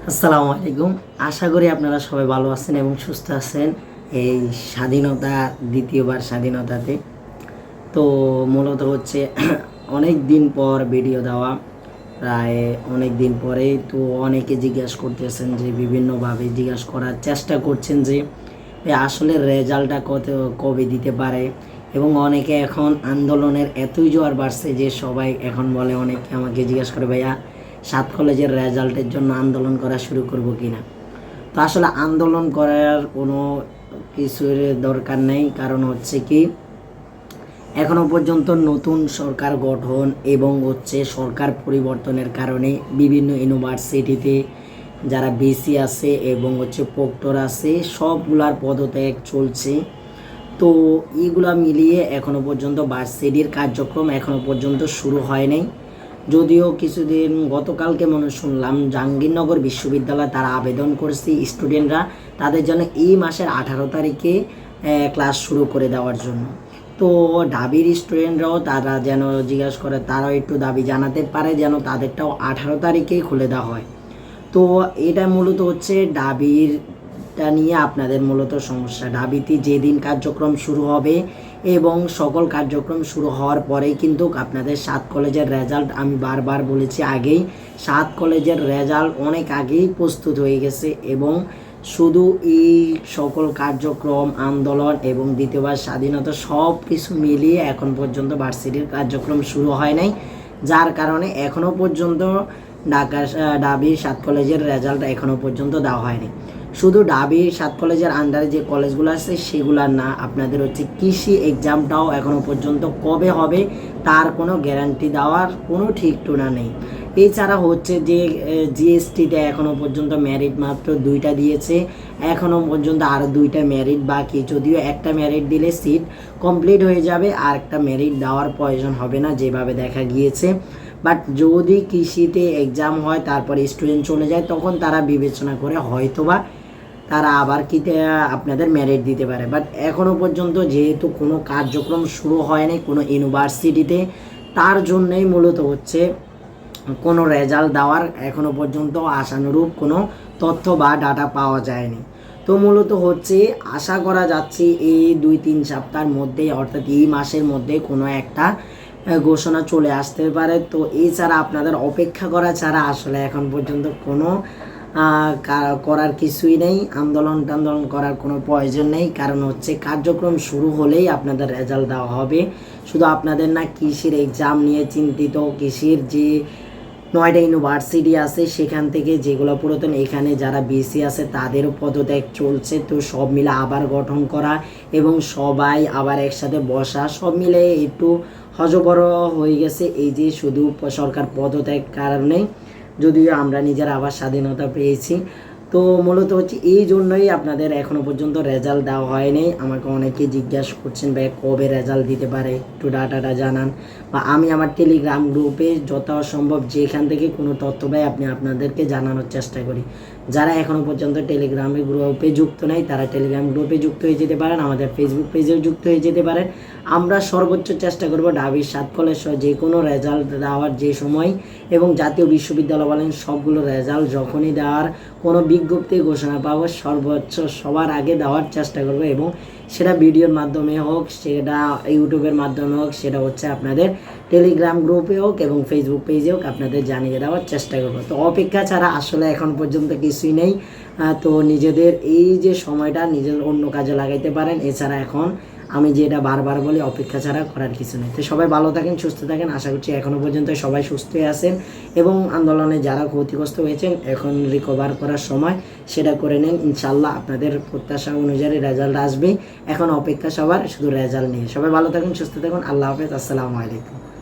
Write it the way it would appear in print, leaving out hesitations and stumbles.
আসসালামু আলাইকুম। আশা করি আপনারা সবাই ভালো আছেন এবং সুস্থ আছেন এই স্বাধীনতা দ্বিতীয়বার স্বাধীনতাতে। তো মূলত হচ্ছে অনেক দিন পর ভিডিও দেওয়া, প্রায় অনেক দিন পরেই। তো অনেকে জিজ্ঞাসা করতেছেন যে বিভিন্নভাবে জিজ্ঞাসা করার চেষ্টা করছেন যে আসলে রেজাল্টটা কবে দিতে পারে। এবং অনেকে এখন আন্দোলনের এতই জোয়ার বাড়ছে যে সবাই এখন বলে, অনেকে আমাকে জিজ্ঞাসা করে, ভাইয়া 7 কলেজের রেজাল্টের জন্য আন্দোলন করা শুরু করব কিনা। তো আসলে আন্দোলন করার কোনো কিছুর দরকার নেই, কারণ হচ্ছে কি এখনো পর্যন্ত নতুন সরকার গঠন এবং সরকার পরিবর্তনের কারণে বিভিন্ন ইউনিভার্সিটিতে যারা বিসি আছে এবং প্রক্টর আছে সবগুলার পদত্যাগ চলছে। তো এইগুলা মিলিয়ে এখনো পর্যন্ত ভার্সিটির কার্যক্রম এখনো পর্যন্ত শুরু হয় নাই। যদিও কিছুদিন গতকালকে মনে শুনলাম জাহাঙ্গীরনগর বিশ্ববিদ্যালয় তারা আবেদন করছে স্টুডেন্টরা তাদের জন্য এই মাসের 18 তারিখে ক্লাস শুরু করে দেওয়ার জন্য। তো ঢাবির স্টুডেন্টরাও তারা যেন জিজ্ঞাসা করে, তারাও একটু দাবি জানাতে পারে যেন তাদেরটাও 18 তারিখেই খুলে দেওয়া হয়। তো এটা মূলত ঢাবিরটা নিয়ে আপনাদের মূলত সমস্যা। ঢাবিতে যেদিন কার্যক্রম শুরু হবে এবং সকল কার্যক্রম শুরু হওয়ার পরেই কিন্তু আপনাদের 7 কলেজের রেজাল্ট, আমি বারবার বলেছি আগেই, 7 কলেজের রেজাল্ট অনেক আগেই প্রস্তুত হয়ে গেছে। এবং শুধু এই সকল কার্যক্রম, আন্দোলন এবং দ্বিতীয়বার স্বাধীনতা সব কিছু মিলিয়ে এখন পর্যন্ত ভার্সিটির কার্যক্রম শুরু হয় নাই, যার কারণে এখনও পর্যন্ত ঢাবির 7 কলেজের রেজাল্ট এখনও পর্যন্ত দেওয়া হয়নি। শুধু ঢাবির 7 কলেজের আন্ডারে যে কলেজগুলো আছে সেগুলার না, আপনাদের কৃষি এক্সামটাও এখনও পর্যন্ত কবে হবে তার কোনো গ্যারান্টি দেওয়ার কোনো ঠিক টুনা নেই। এছাড়া যে জিএসটিতে এখনও পর্যন্ত মেরিট মাত্র 2টা দিয়েছে, এখনও পর্যন্ত আরও 2টা মেরিট বাকি। যদিও একটা মেরিট দিলে সিট কমপ্লিট হয়ে যাবে, আর একটা মেরিট দেওয়ার প্রয়োজন হবে না যেভাবে দেখা গিয়েছে। বাট যদি কৃষিতে এক্সাম হয় তারপরে স্টুডেন্ট চলে যায়, তখন তারা বিবেচনা করে হয়তোবা তারা আবার আপনাদের মেরিট দিতে পারে। বাট এখনও পর্যন্ত যেহেতু কোনো কার্যক্রম শুরু হয়নি কোনো ইউনিভার্সিটিতে, তার জন্যই মূলত কোনো রেজাল্ট দেওয়ার এখনও পর্যন্ত আশানুরূপ কোনো তথ্য বা ডাটা পাওয়া যায়নি। তো মূলত আশা করা যাচ্ছে এই 2-3 সপ্তাহের মধ্যে, অর্থাৎ এই মাসের মধ্যে কোনো একটা ঘোষণা চলে আসতে পারে। তো এছাড়া আপনাদের অপেক্ষা করা ছাড়া আসলে এখন পর্যন্ত কোনো করার কিছুই নেই। আন্দোলন করার কোনো প্রয়োজন নেই, কারণ কার্যক্রম শুরু হলেই আপনাদের রেজাল্ট দেওয়া হবে। শুধু আপনাদের না, কৃষির এক্সাম নিয়ে চিন্তিত। কৃষির যে 9টা ইউনিভার্সিটি আছে সেখান থেকে যেগুলো পুরাতন, এখানে যারা বিসি আছে তাদেরও পদত্যাগ চলছে। তো সব মিলে আবার গঠন করা এবং সবাই আবার একসাথে বসা, সব মিলে একটু হজবর হয়ে গেছে এই যে শুধু সরকার পদত্যাগ কারণে, যদিও আমরা নিজেরা আবার স্বাধীনতা পেয়েছি। তো মূলত এই জন্যই আপনাদের এখনও পর্যন্ত রেজাল্ট দেওয়া হয়নি। আমাকে অনেকে জিজ্ঞাসা করছেন, ভাই কবে রেজাল্ট দিতে পারে, একটু ডাটাটা জানান। বা আমি আমার টেলিগ্রাম গ্রুপে যথাসম্ভব যেখান থেকে কোনো তথ্য পাই আপনাদেরকে জানানোর চেষ্টা করি। যারা এখনও পর্যন্ত টেলিগ্রাম গ্রুপে যুক্ত নেই তারা টেলিগ্রাম গ্রুপে যুক্ত হয়ে যেতে পারেন, আমাদের ফেসবুক পেজেও যুক্ত হয়ে যেতে পারেন। আমরা সর্বোচ্চ চেষ্টা করব ঢাবির 7 কলেজ যে কোনো রেজাল্ট দেওয়ার যে সময়, এবং জাতীয় বিশ্ববিদ্যালয় বলেন সবগুলো রেজাল্ট যখনই দেওয়ার কোনো বিজ্ঞপ্তি ঘোষণা পাবো সর্বোচ্চ সবার আগে দেওয়ার চেষ্টা করব। এবং সেটা ভিডিওর মাধ্যমে হোক, সেটা ইউটিউবের মাধ্যমে হোক, সেটা আপনাদের টেলিগ্রাম গ্রুপে হোক এবং ফেসবুক পেজে হোক আপনাদের জানিয়ে দেওয়ার চেষ্টা করব। তো অপেক্ষা ছাড়া আসলে এখন পর্যন্ত কিছুই নেই। তো নিজেদের এই যে সময়টা নিজের অন্য কাজে লাগাইতে পারেন। এছাড়া এখন আমি যেটা বারবার বলি, অপেক্ষা ছাড়া করার কিছু নেই। তো সবাই ভালো থাকেন, সুস্থ থাকেন। আশা করছি এখনও পর্যন্ত সবাই সুস্থ আছেন এবং আন্দোলনে যারা ক্ষতিগ্রস্ত হয়েছেন এখন রিকভার করার সময়, সেটা করে নেন। ইনশাল্লাহ আপনাদের প্রত্যাশা অনুযায়ী রেজাল্ট আসবে। এখন অপেক্ষা সবার শুধু রেজাল্ট নিয়ে। সবাই ভালো থাকুন, সুস্থ থাকুন। আল্লাহ হাফেজ, আসসালামু আলাইকুম।